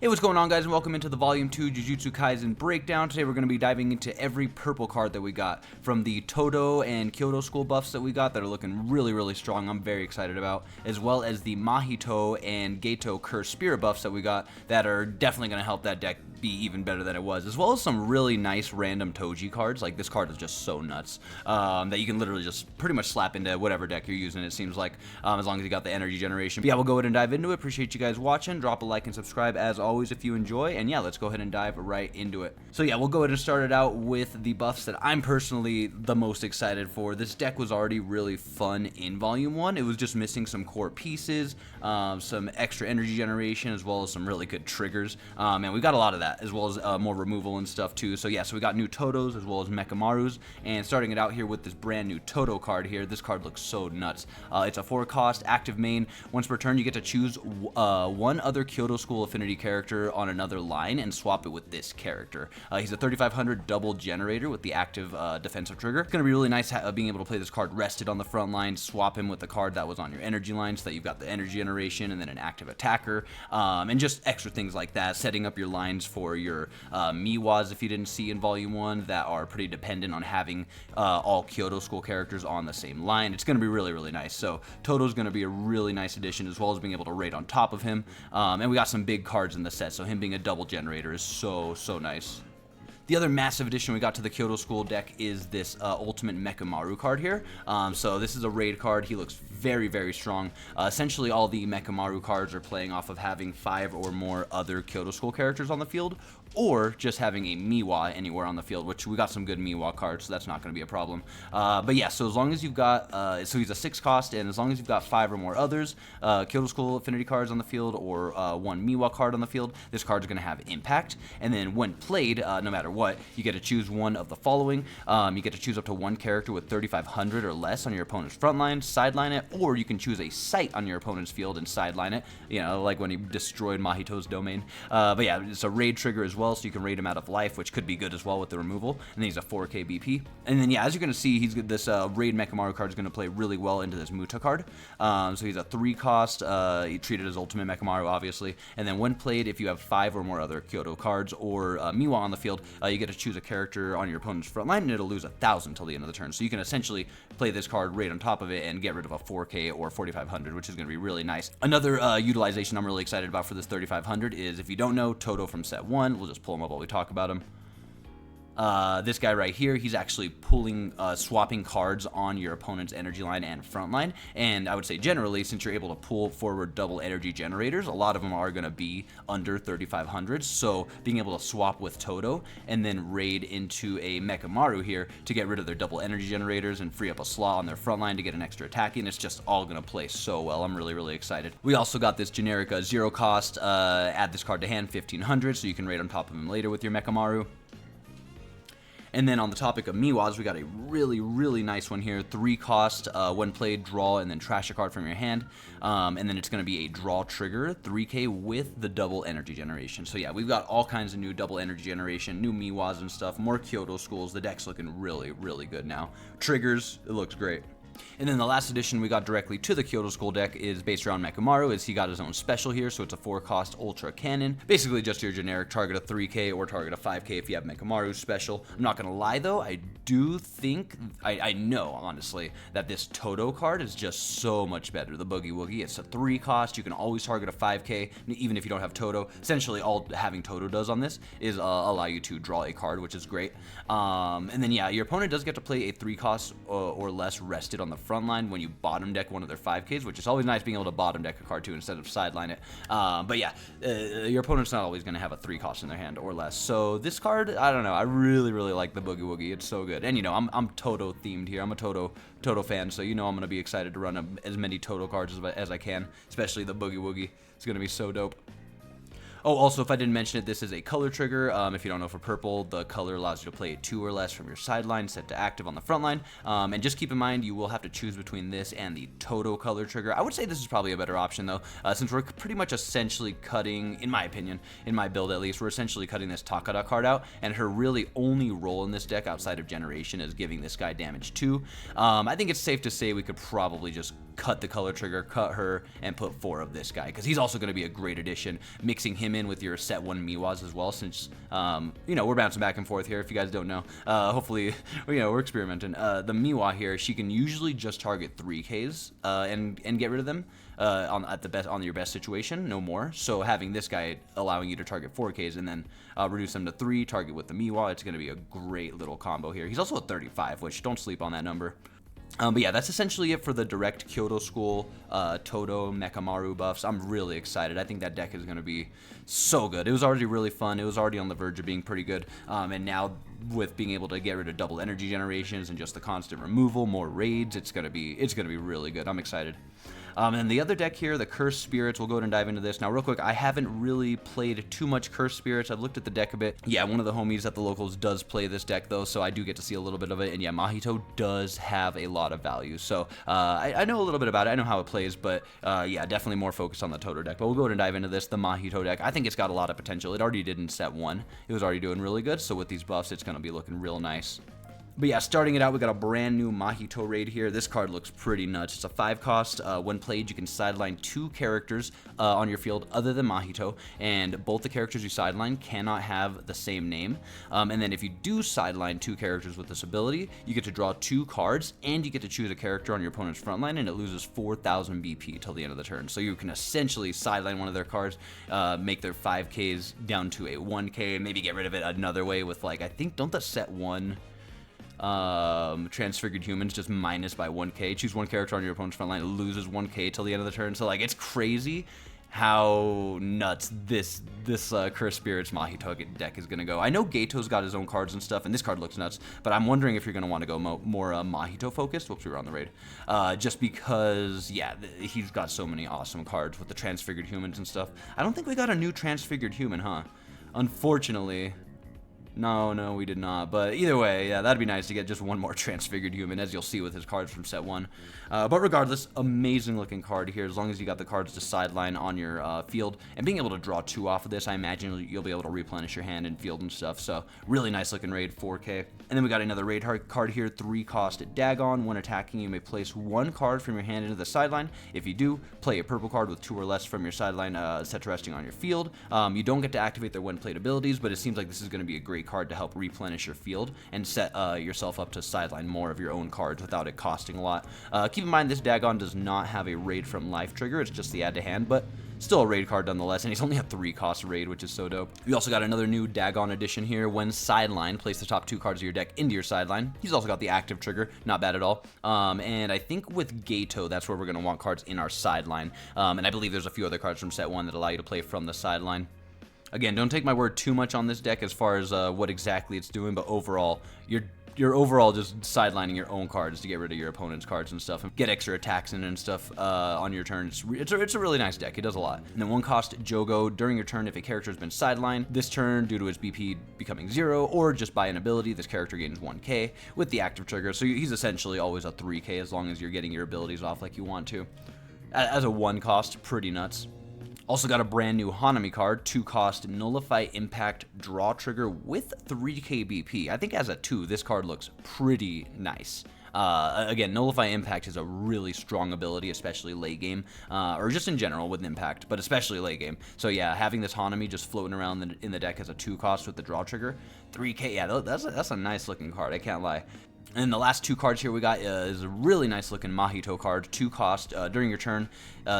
Hey, what's going on, guys, and welcome into the Volume 2 Jujutsu Kaisen Breakdown. Today we're going to be diving into every purple card that we got from the Todo and Kyoto school buffs that we got that are looking really strong. I'm very excited about, as well as the Mahito and Geto Curse Spirit buffs that we got that are definitely going to help that deck be even better than it was, as well as some really nice random Toji cards. Like, this card is just so nuts that you can literally just pretty much slap into whatever deck you're using, it seems like, as long as you got the energy generation. But yeah, we'll go ahead and dive into it. Appreciate you guys watching. Drop a like and subscribe as always if you enjoy, and yeah, let's go ahead and dive right into it. So yeah, we'll go ahead and start it out with the buffs that I'm personally the most excited for. This deck was already really fun in Volume 1. It was just missing some core pieces, some extra energy generation, as well as some really good triggers, and we got a lot of that, as well as more removal and stuff too. So yeah, so we got new Todos as well as Mechamarus, and starting it out here with this brand new Todo card here. This card looks so nuts. It's a 4-cost active main. Once per turn, you get to choose one other Kyoto School affinity character on another line and swap it with this character. He's a 3500 double generator with the active defensive trigger. It's going to be really nice being able to play this card rested on the front line, swap him with the card that was on your energy line so that you've got the energy generation and then an active attacker, and just extra things like that, setting up your lines for your Miwas, if you didn't see in Volume 1, that are pretty dependent on having all Kyoto School characters on the same line. It's going to be really nice. So Todo's going to be a really nice addition, as well as being able to raid on top of him, and we got some big cards in the set, so him being a double generator is so nice. The other massive addition we got to the Kyoto School deck is this Ultimate Mechamaru card here. So this is a raid card. He looks very strong. Essentially, all the Mechamaru cards are playing off of having 5 or more other Kyoto School characters on the field, or just having a Miwa anywhere on the field, which we got some good Miwa cards, so that's not going to be a problem. But yeah, so as long as you've got, so he's a 6-cost, and as long as you've got 5 or more others, Kyoto School affinity cards on the field, or 1 Miwa card on the field, this card's going to have impact. And then when played, no matter what, you get to choose one of the following. You get to choose up to 1 character with 3500 or less on your opponent's front line, sideline it, or you can choose a site on your opponent's field and sideline it, you know, like when he destroyed Mahito's domain. But yeah, it's a raid trigger as well, so you can raid him out of life, which could be good as well with the removal. And then he's a 4k BP. And then yeah, as you're going to see, he's this raid Mechamaru card is going to play really well into this Muta card. So he's a 3-cost, treated as Ultimate Mechamaru, obviously. And then when played, if you have 5 or more other Kyoto cards or Miwa on the field, you get to choose a character on your opponent's front line, and it'll lose 1000 till the end of the turn. So you can essentially play this card right on top of it and get rid of a 4k or 4500, which is going to be really nice. Another utilization I'm really excited about for this 3500 is, if you don't know, Todo from set 1, we'll just pull him up while we talk about him. This guy right here, he's actually swapping cards on your opponent's energy line and front line. And I would say generally, since you're able to pull forward double energy generators, a lot of them are going to be under 3500. So being able to swap with Todo and then raid into a Mechamaru here to get rid of their double energy generators and free up a slot on their front line to get an extra attack in, it's just all going to play so well. I'm really excited. We also got this generic 0-cost, add this card to hand, 1500, so you can raid on top of him later with your Mechamaru. And then on the topic of Miwas, we got a really nice one here. 3-cost, when played, draw and then trash a card from your hand. And then it's going to be a draw trigger, 3k with the double energy generation. So yeah, we've got all kinds of new double energy generation, new Miwas and stuff, more Kyoto schools. The deck's looking really good now. Triggers, it looks great. And then the last addition we got directly to the Kyoto School deck is based around Mechamaru, is he got his own special here, so it's a 4-cost Ultra Cannon. Basically just your generic target a 3k or target a 5k if you have Mechamaru special. I'm not gonna lie though, I do think, I know honestly, that this Todo card is just so much better. The Boogie Woogie, it's a 3-cost, you can always target a 5k, even if you don't have Todo. Essentially all having Todo does on this is allow you to draw a card, which is great. And then yeah, your opponent does get to play a 3-cost or less rested on the front line when you bottom deck one of their 5ks, which is always nice being able to bottom deck a card too instead of sideline it. But yeah, your opponent's not always going to have a 3-cost in their hand or less. So this card, I don't know, I really like the Boogie Woogie. It's so good. And you know, I'm Todo themed here. I'm a Todo fan, so you know I'm going to be excited to run as many Todo cards as I can, especially the Boogie Woogie. It's going to be so dope. Oh, also, if I didn't mention it, this is a color trigger. If you don't know, for purple, the color allows you to play 2 or less from your sideline, set to active on the front line. And just keep in mind, you will have to choose between this and the Todo color trigger. I would say this is probably a better option, though, since we're pretty much essentially cutting, in my opinion, in my build at least, we're essentially cutting this Takada card out, and her really only role in this deck outside of generation is giving this guy damage too. I think it's safe to say we could probably just cut the color trigger, cut her, and put 4 of this guy, because he's also going to be a great addition, mixing him in with your set 1 Miwas as well, since, you know, we're bouncing back and forth here, if you guys don't know. Hopefully, you know, we're experimenting. The Miwa here, she can usually just target 3Ks and get rid of them on your best situation, no more. So having this guy allowing you to target 4Ks and then reduce them to 3, target with the Miwa, it's going to be a great little combo here. He's also a 35, which don't sleep on that number. But yeah, that's essentially it for the direct Kyoto School Todo Mechamaru buffs. I'm really excited. I think that deck is going to be so good. It was already really fun. It was already on the verge of being pretty good. And now with being able to get rid of double energy generations and just the constant removal, more raids, it's gonna be really good. I'm excited. And the other deck here, the Cursed Spirits, we'll go ahead and dive into this. Now, real quick, I haven't really played too much Cursed Spirits. I've looked at the deck a bit. Yeah, one of the homies at the locals does play this deck, though, so I do get to see a little bit of it. And yeah, Mahito does have a lot of value. So I know a little bit about it. I know how it plays, but yeah, definitely more focused on the Toto deck. But we'll go ahead and dive into this, the Mahito deck. I think it's got a lot of potential. It already did in set 1. It was already doing really good, so with these buffs, it's going to be looking real nice. But yeah, starting it out, we got a brand new Mahito raid here. This card looks pretty nuts. It's a 5 cost. When played, you can sideline 2 characters on your field other than Mahito, and both the characters you sideline cannot have the same name. And then if you do sideline 2 characters with this ability, you get to draw 2 cards, and you get to choose a character on your opponent's front line, and it loses 4,000 BP till the end of the turn. So you can essentially sideline one of their cards, make their 5Ks down to a 1K, maybe get rid of it another way with, like, I think, don't the set 1... Transfigured Humans just minus by 1K. Choose one character on your opponent's front line, it loses 1K till the end of the turn. So like, it's crazy how nuts this Cursed Spirits Mahito deck is gonna go. I know Geto's got his own cards and stuff, and this card looks nuts, but I'm wondering if you're gonna want to go more Mahito focused. Whoops, we were on the raid. Just because, yeah, he's got so many awesome cards with the Transfigured Humans and stuff. I don't think we got a new Transfigured Human, huh? Unfortunately. No, we did not. But either way, yeah, that'd be nice to get just one more Transfigured Human, as you'll see with his cards from set 1. But regardless, amazing looking card here, as long as you got the cards to sideline on your field. And being able to draw 2 off of this, I imagine you'll be able to replenish your hand and field and stuff. So really nice looking raid, 4K. And then we got another raid card here, 3 cost Dagon. When attacking, you may place 1 card from your hand into the sideline. If you do, play a purple card with 2 or less from your sideline set to resting on your field. You don't get to activate their when played abilities, but it seems like this is going to be a great card to help replenish your field and set yourself up to sideline more of your own cards without it costing a lot. Keep in mind, this Dagon does not have a raid from life trigger, it's just the add to hand, but still a raid card nonetheless, and he's only a 3 cost raid, which is so dope. We also got another new Dagon edition here. When sideline, place the top 2 cards of your deck into your sideline. He's also got the active trigger, not bad at all. And I think with Geto, that's where we're going to want cards in our sideline. And I believe there's a few other cards from set 1 that allow you to play from the sideline. Again, don't take my word too much on this deck as far as what exactly it's doing, but overall, you're overall just sidelining your own cards to get rid of your opponent's cards and stuff, and get extra attacks in and stuff on your turn. It's a really nice deck. It does a lot. And then 1 cost Jogo. During your turn, if a character has been sidelined this turn due to his BP becoming 0, or just by an ability, this character gains 1K with the active trigger. So he's essentially always a 3K as long as you're getting your abilities off like you want to. As a 1 cost, pretty nuts. Also got a brand new Hanami card, 2 cost, Nullify Impact Draw Trigger with 3k BP. I think as a 2, this card looks pretty nice. Again, Nullify Impact is a really strong ability, especially late game, or just in general with Impact, but especially late game. So yeah, having this Hanami just floating around in the deck as a 2 cost with the Draw Trigger, 3k, yeah, that's a nice looking card, I can't lie. And the last 2 cards here we got is a really nice looking Mahito card, 2 cost. During your turn,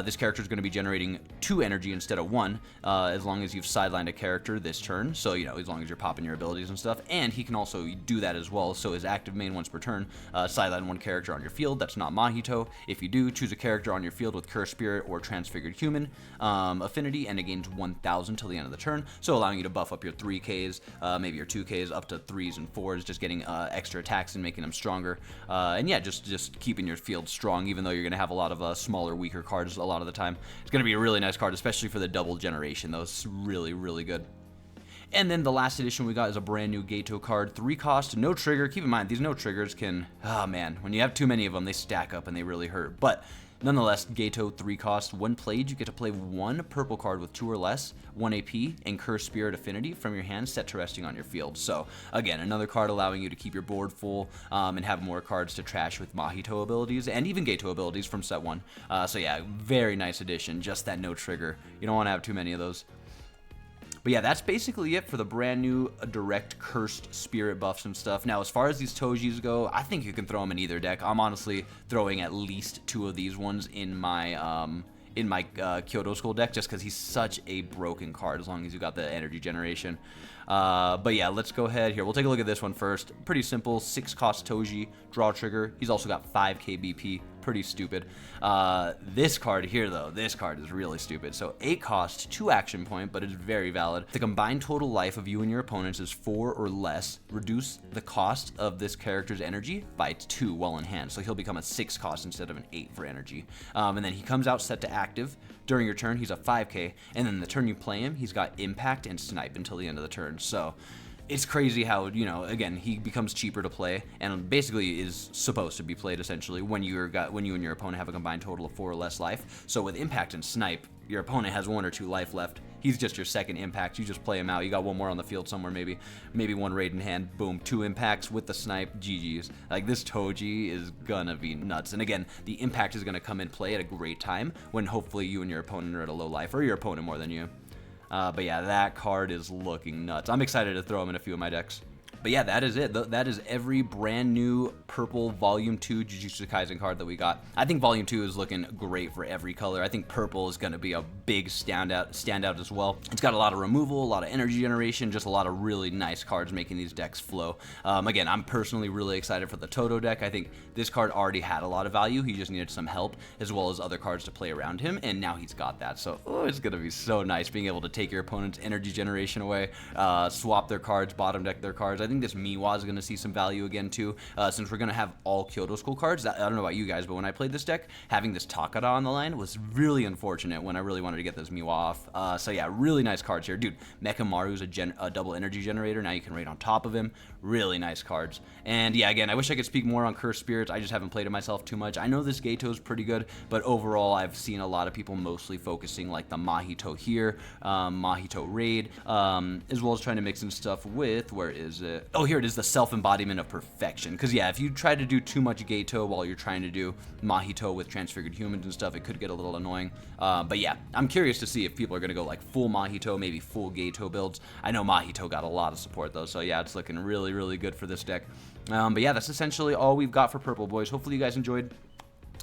this character is going to be generating 2 energy instead of 1, as long as you've sidelined a character this turn. So, you know, as long as you're popping your abilities and stuff. And he can also do that as well. So his active main once per turn, sideline 1 character on your field. That's not Mahito. If you do, choose a character on your field with Cursed Spirit or Transfigured Human affinity, and it gains 1,000 till the end of the turn. So allowing you to buff up your 3Ks, maybe your 2Ks up to 3s and 4s, just getting extra attacks and making them stronger, and yeah, just keeping your field strong, even though you're going to have a lot of smaller, weaker cards a lot of the time. It's going to be a really nice card, especially for the double generation, though. It's really, really good. And then the last edition we got is a brand new Geto card, 3 cost, no trigger. Keep in mind, these no triggers can, oh man, when you have too many of them, they stack up and they really hurt. But Nonetheless, Geto 3 cost. When played, you get to play 1 purple card with 2 or less, 1 AP, and Curse Spirit Affinity from your hand set to resting on your field. So again, another card allowing you to keep your board full and have more cards to trash with Mahito abilities and even Geto abilities from set 1. So yeah, very nice addition. Just that no trigger. You don't want to have too many of those. But yeah, that's basically it for the brand new direct cursed spirit buffs and stuff. Now, as far as these Tojis go, I think you can throw them in either deck. I'm honestly throwing at least 2 of these ones in my Kyoto School deck, just because he's such a broken card as long as you got the energy generation. But yeah, let's go ahead here. We'll take a look at this one first. Pretty simple, 6 cost Toji, draw trigger. He's also got 5k BP. Pretty stupid. This card here, though, this card is really stupid. So 8 cost, 2 action point, but it's very valid. The combined total life of you and your opponents is 4 or less. Reduce the cost of this character's energy by 2 while in hand. So he'll become a 6 cost instead of an 8 for energy. And then he comes out set to active. During your turn, he's a 5k. And then the turn you play him, he's got impact and snipe until the end of the turn. So it's crazy how, you know, again, he becomes cheaper to play and basically is supposed to be played essentially when you and your opponent have a combined total of 4 or less life. So with impact and snipe, your opponent has 1 or 2 life left. He's just your second impact. You just play him out. You got 1 more on the field somewhere, maybe 1 raid in hand. Boom, 2 impacts with the snipe. GG's. Like, this Toji is gonna be nuts. And again, the impact is gonna come in play at a great time when hopefully you and your opponent are at a low life, or your opponent more than you. But yeah, that card is looking nuts. I'm excited to throw him in a few of my decks. But yeah, that is it. That is every brand new purple Volume 2 Jujutsu Kaisen card that we got. I think Volume 2 is looking great for every color. I think purple is going to be a big standout as well. It's got a lot of removal, a lot of energy generation, just a lot of really nice cards making these decks flow. Again, I'm personally really excited for the Todo deck. I think this card already had a lot of value. He just needed some help as well as other cards to play around him, and now he's got that. So it's going to be so nice being able to take your opponent's energy generation away, swap their cards, bottom deck their cards. I think this Miwa is going to see some value again too, since we're going to have all Kyoto School cards. I don't know about you guys, but when I played this deck, having this Takada on the line was really unfortunate when I really wanted to get this Miwa off. So yeah, really nice cards here. Dude, Mechamaru is a double energy generator. Now you can raid on top of him. Really nice cards. And yeah, again, I wish I could speak more on Cursed Spirits. I just haven't played it myself too much. I know this Geto is pretty good, but overall, I've seen a lot of people mostly focusing like the Mahito here, Mahito raid, as well as trying to mix in stuff with, where is it? Oh, here it is, the self-embodiment of perfection. Because yeah, if you try to do too much Geto while you're trying to do Mahito with transfigured humans and stuff, it could get a little annoying. But yeah, I'm curious to see if people are going to go like full Mahito, maybe full Geto builds. I know Mahito got a lot of support though, so yeah, it's looking really, really good for this deck. But yeah, that's essentially all we've got for Purple Boys. Hopefully you guys enjoyed.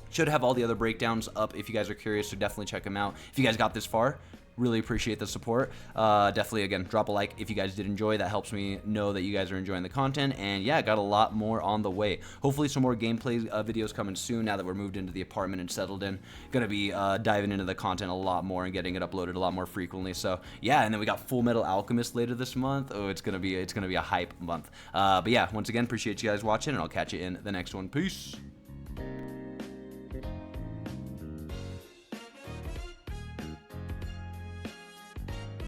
Should have all the other breakdowns up if you guys are curious, so definitely check them out. If you guys got this far, really appreciate the support. Definitely, again, drop a like if you guys did enjoy. That helps me know that you guys are enjoying the content. And yeah, got a lot more on the way. Hopefully some more gameplay videos coming soon now that we're moved into the apartment and settled in. Gonna be diving into the content a lot more and getting it uploaded a lot more frequently. So yeah, and then we got Full Metal Alchemist later this month. Oh, it's gonna be a hype month. But yeah, once again, appreciate you guys watching, and I'll catch you in the next one. Peace.